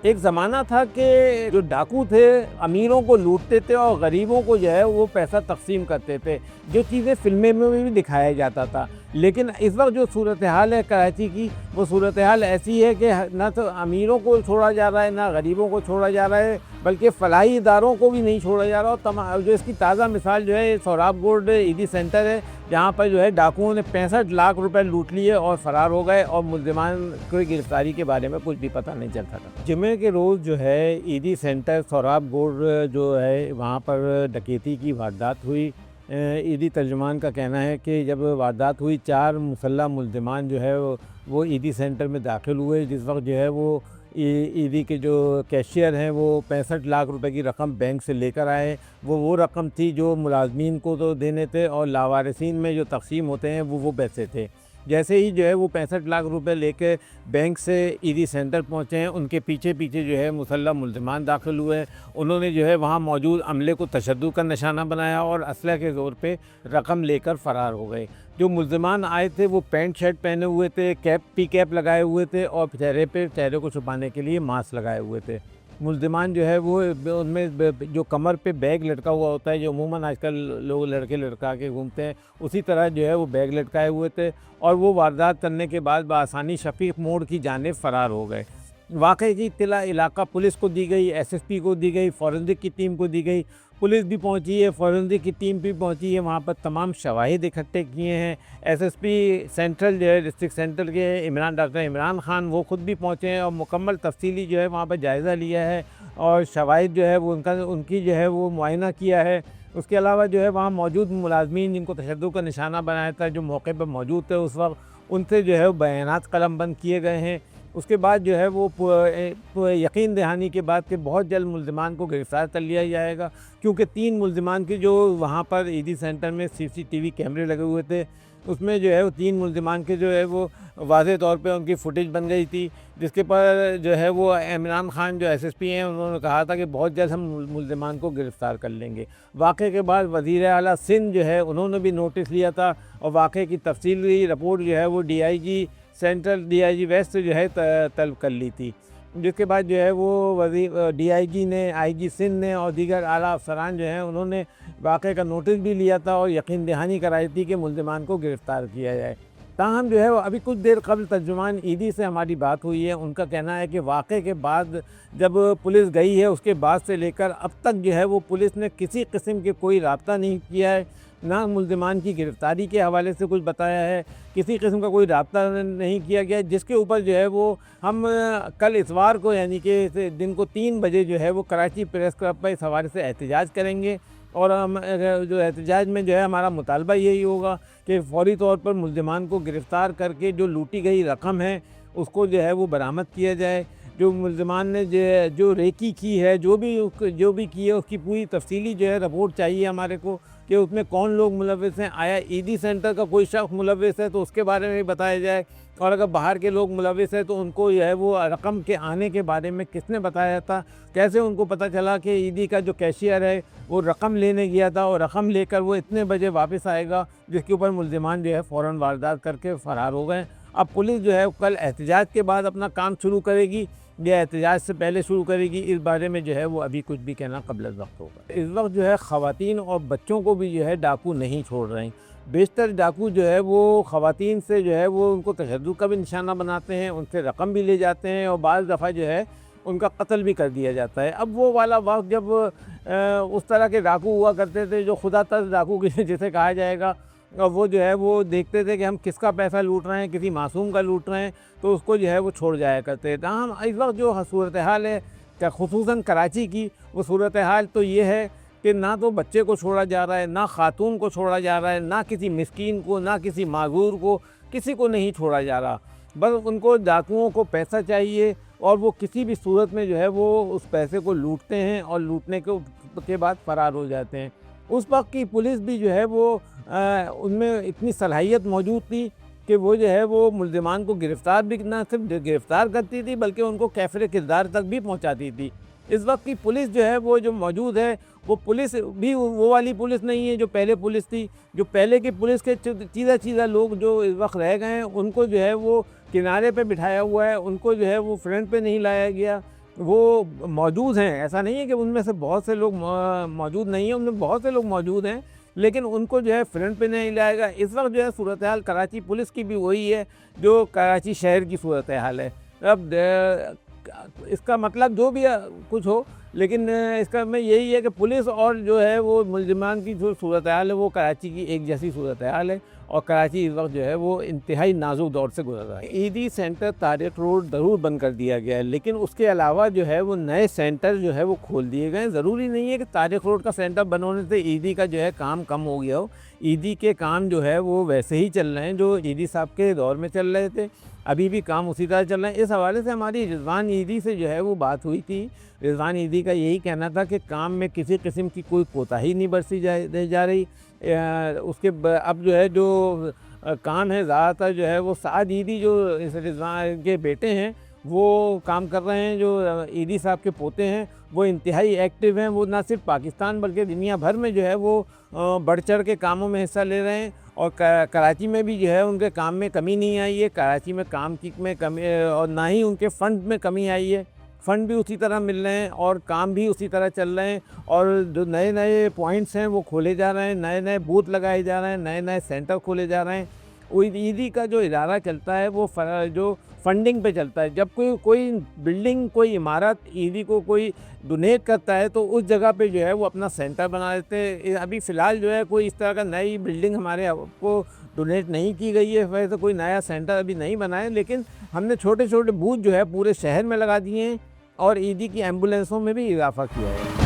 एक ज़माना था कि जो डाकू थे अमीरों को लूटते थे और गरीबों को जो है वो पैसा तक़सीम करते थे, जो चीज़ें फ़िल्में में भी दिखाया जाता था। लेकिन इस वक्त जो सूरत हाल है कराची की, वो सूरत हाल ऐसी है कि ना तो अमीरों को छोड़ा जा रहा है, ना गरीबों को छोड़ा जा रहा है, बल्कि फलाही इदारों को भी नहीं छोड़ा जा रहा। और जो इसकी ताज़ा मिसाल जो है सोहराब गोल्ड ईदी सेंटर है, जहाँ पर जो है डाकुओं ने 65 लाख रुपए लूट लिए और फ़रार हो गए, और मुल्ज़िमान की गिरफ्तारी के बारे में कुछ भी पता नहीं चल सका। जुमे के रोज़ जो है ईदी सेंटर सोहराब गोल्ड जो है वहाँ पर डकैती की वारदात हुई। ईदी तर्जुमान का कहना है कि जब वारदात हुई 4 मुसल्लह मुल्ज़िमान जो है वो ईदी सेंटर में दाखिल हुए, जिस वक्त जो है वो ईदी के जो कैशियर हैं वो 65 लाख रुपए की रकम बैंक से लेकर आए। वो रकम थी जो मुलाजमीन को तो देने थे, और लावारिसीन में जो तक़सीम होते हैं वो पैसे थे। जैसे ही जो है वो 65 लाख रुपए लेके बैंक से ईदी सेंटर पहुँचे हैं, उनके पीछे पीछे जो है मुसल्लह मुल्ज़िमान दाखिल हुए। उन्होंने जो है वहाँ मौजूद अमले को तशद्दुद का निशाना बनाया और असलह के ज़ोर पे रकम लेकर फ़रार हो गए। जो मुल्ज़िमान आए थे वो पैंट शर्ट पहने हुए थे, कैप लगाए हुए थे, और चेहरे को छुपाने के लिए मास्क लगाए हुए थे। मुल्ज़िमान जो है वो उनमें जो कमर पे बैग लटका हुआ होता है, जो अमूमन आजकल लोग लड़के लटका के घूमते हैं, उसी तरह जो है वो बैग लटकाए हुए थे, और वो वारदात करने के बाद बआसानी शफीक मोड़ की जानिब फ़रार हो गए। वाक़े की इत्तला इलाका पुलिस को दी गई, एसएसपी को दी गई, फ़ॉरेंसिक की टीम को दी गई। पुलिस भी पहुंची है, फ़ॉरेंसिक की टीम भी पहुंची है, वहाँ पर तमाम शवाहिद इकट्ठे किए हैं। एसएसपी सेंट्रल जो है डिस्ट्रिक्ट सेंट्रल के डॉक्टर इमरान ख़ान वो ख़ुद भी पहुँचे हैं और मुकम्मल तफसीली जो है वहाँ पर जायज़ा लिया है, और शवाहिद जो है वो उनकी जो है वो मुआयना किया है। उसके अलावा जो है वहाँ मौजूद मुलाजमीन जिनको तशद्दुद का निशाना बनाया था, जो मौके पर मौजूद थे उस वक्त, उनसे जो है बयानात कलमबंद किए गए हैं। उसके बाद जो है वो यकीन दहानी के बाद कि बहुत जल्द मुल्ज़िमान को गिरफ़्तार कर लिया जाएगा, क्योंकि 3 मुल्ज़िमान की जो वहाँ पर ईदी सेंटर में सीसीटीवी कैमरे लगे हुए थे, उसमें जो है वो 3 मुल्ज़िमान के जो है वो वाज़ेह तौर पे उनकी फुटेज बन गई थी, जिसके पर जो है वो इमरान ख़ान जो एसएसपी हैं उन्होंने कहा था कि बहुत जल्द हम मुल्ज़िमान को गिरफ़्तार कर लेंगे। वाक़े के बाद वज़ीर आला सिंध जो है उन्होंने भी नोटिस लिया था, और वाक़े की तफ़सीली रिपोर्ट जो है वो डीआईजी वेस्ट जो है तलब कर ली थी। जिसके बाद जो है वो डीआईजी ने, आईजी सिंध ने और दीगर आला अफसरान जो हैं उन्होंने वाक़े का नोटिस भी लिया था और यकीन दहानी कराई थी कि मुल्ज़िमान को गिरफ़्तार किया जाए। ताहम जो है वो अभी कुछ देर कबल तर्जुमान ईदी से हमारी बात हुई है, उनका कहना है कि वाक़े के बाद जब पुलिस गई है उसके बाद से लेकर अब तक जो है वो पुलिस ने किसी किस्म के कोई राब्ता नहीं किया है, ना मुल्ज़िमान की गिरफ़्तारी के हवाले से कुछ बताया है, किसी किस्म का कोई राब्ता नहीं किया गया, जिसके ऊपर जो है वो हम कल इतवार को यानी कि दिन को 3 बजे जो है वो कराची प्रेस क्लब पर इस हवाले से एहतजाज करेंगे। और हम जो एहतजाज में जो है हमारा मुतालबा यही होगा कि फ़ौरी तौर पर मुल्ज़िमान को गिरफ़्तार करके जो लूटी गई रकम है उसको जो है वो बरामद किया जाए। जो मुल्ज़िमान ने जो रेकी की है, जो भी की है, उसकी पूरी तफ़सीली जो है रिपोर्ट चाहिए हमारे को, कि उसमें कौन लोग मुलव्विस हैं। आया ईदी सेंटर का कोई शख्स मुलव्विस है तो उसके बारे में भी बताया जाए, और अगर बाहर के लोग मुलव्विस हैं तो उनको जो है वो रकम के आने के बारे में किसने बताया था, कैसे उनको पता चला कि ईदी का जो कैशियर है वो रकम लेने गया था और रकम लेकर वो इतने बजे वापस आएगा, जिसके ऊपर मुल्ज़िमान जो है फ़ौरन वारदात करके फ़रार हो गए। अब पुलिस जो है कल एहतजाज के बाद अपना काम शुरू करेगी या एहतजाज से पहले शुरू करेगी, इस बारे में जो है वो अभी कुछ भी कहना क़ब्ल वक्त होगा। इस वक्त जो है ख़वातीन और बच्चों को भी जो है डाकू नहीं छोड़ रहे हैं। बेशतर डाकू जो है वो ख़वातीन से जो है वो उनको तशद्दुद का भी निशाना बनाते हैं, उनसे रकम भी ले जाते हैं, और बाज़ दफ़ा जो है उनका कत्ल भी कर दिया जाता है। अब वो वाला वक्त जब उस तरह के डाकू हुआ करते थे जो खुदा तर्स डाकू जिसे कहा जाएगा, और वो जो है वो देखते थे कि हम किसका पैसा लूट रहे हैं, किसी मासूम का लूट रहे हैं, तो उसको जो है वो छोड़ जाया करते थे। हम इस वक्त जो सूरत हाल है ख़ुसूसन कराची की, वो सूरत हाल तो ये है कि ना तो बच्चे को छोड़ा जा रहा है, ना खातून को छोड़ा जा रहा है, ना किसी मिस्कीन को, ना किसी माजूर को, किसी को नहीं छोड़ा जा रहा। बस उनको डाकुओं को पैसा चाहिए, और वो किसी भी सूरत में जो है वो उस पैसे को लूटते हैं और लूटने के बाद फ़रार हो जाते हैं। उस वक्त की पुलिस भी जो है वो उनमें इतनी सलाहियत मौजूद थी कि वो जो है वो मुल्ज़िमान को गिरफ़्तार भी ना सिर्फ गिरफ़्तार करती थी, बल्कि उनको कैफ़रे किरदार तक भी पहुंचाती थी। इस वक्त की पुलिस जो है वो जो मौजूद है, वो पुलिस भी वो वाली पुलिस नहीं है जो पहले पुलिस थी। जो पहले की पुलिस के चीज़ा लोग जो इस वक्त रह गए हैं, उनको जो है वो किनारे पे बिठाया हुआ है, उनको जो है वो फ्रंट पे नहीं लाया गया। वो मौजूद हैं। ऐसा नहीं है कि उनमें से बहुत से लोग मौजूद नहीं हैं, उनमें बहुत से लोग मौजूद हैं, लेकिन उनको जो है फ्रंट पे नहीं लाएगा। इस वक्त जो है सूरत हाल कराची पुलिस की भी वही है जो कराची शहर की सूरत हाल है। अब इसका मतलब जो भी कुछ हो, लेकिन इसका में यही है कि पुलिस और जो है वो मुलजिमान की जो सूरत हाल है वो कराची की एक जैसी सूरत हाल है, और कराची इस वक्त जो है वो इंतहाई नाजुक दौर से गुजर रहा है। ईदी सेंटर तारिक रोड ज़रूर बंद कर दिया गया है, लेकिन उसके अलावा जो है वो नए सेंटर जो है वो खोल दिए गए हैं। ज़रूरी नहीं है कि तारिक रोड का सेंटर बंद होने से ईदी का जो है काम कम हो गया हो। ईदी के काम जो है वो वैसे ही चल रहे हैं जो ईदी साहब के दौर में चल रहे थे, अभी भी काम उसी तरह चल रहे हैं। इस हवाले से हमारी रिजवान ईदी से जो है वो बात हुई थी। रिजवान ईदी का यही कहना था कि काम में किसी किस्म की कोई कोताही नहीं बरती जा रही। अब जो है जो काम है ज़्यादातर जो है वो साद ईदी जो इस रिजवान के बेटे हैं वो काम कर रहे हैं। जो ईदी साहब के पोते हैं वो इंतहाई एक्टिव हैं। वो ना सिर्फ पाकिस्तान बल्कि दुनिया भर में जो है वो बढ़ चढ़ के कामों में हिस्सा ले रहे हैं, और कराची में भी जो है उनके काम में कमी नहीं आई है। कराची में काम की में कमी, और ना ही उनके फ़ंड में कमी आई है। फ़ंड भी उसी तरह मिल रहे हैं और काम भी उसी तरह चल रहे हैं, और जो नए नए पॉइंट्स हैं वो खोले जा रहे हैं, नए नए बूथ लगाए जा रहे हैं, नए नए सेंटर खोले जा रहे हैं। ईदी का जो इदारा चलता है वो जो फंडिंग पे चलता है। जब कोई बिल्डिंग, कोई इमारत ईदी को कोई डोनेट करता है तो उस जगह पे जो है वो अपना सेंटर बना देते हैं। अभी फ़िलहाल जो है कोई इस तरह का नई बिल्डिंग हमारे को डोनेट नहीं की गई है, वैसे कोई नया सेंटर अभी नहीं बना है, लेकिन हमने छोटे छोटे बूथ जो है पूरे शहर में लगा दिए हैं, और ईदी की एम्बुलेंसों में भी इजाफा किया है।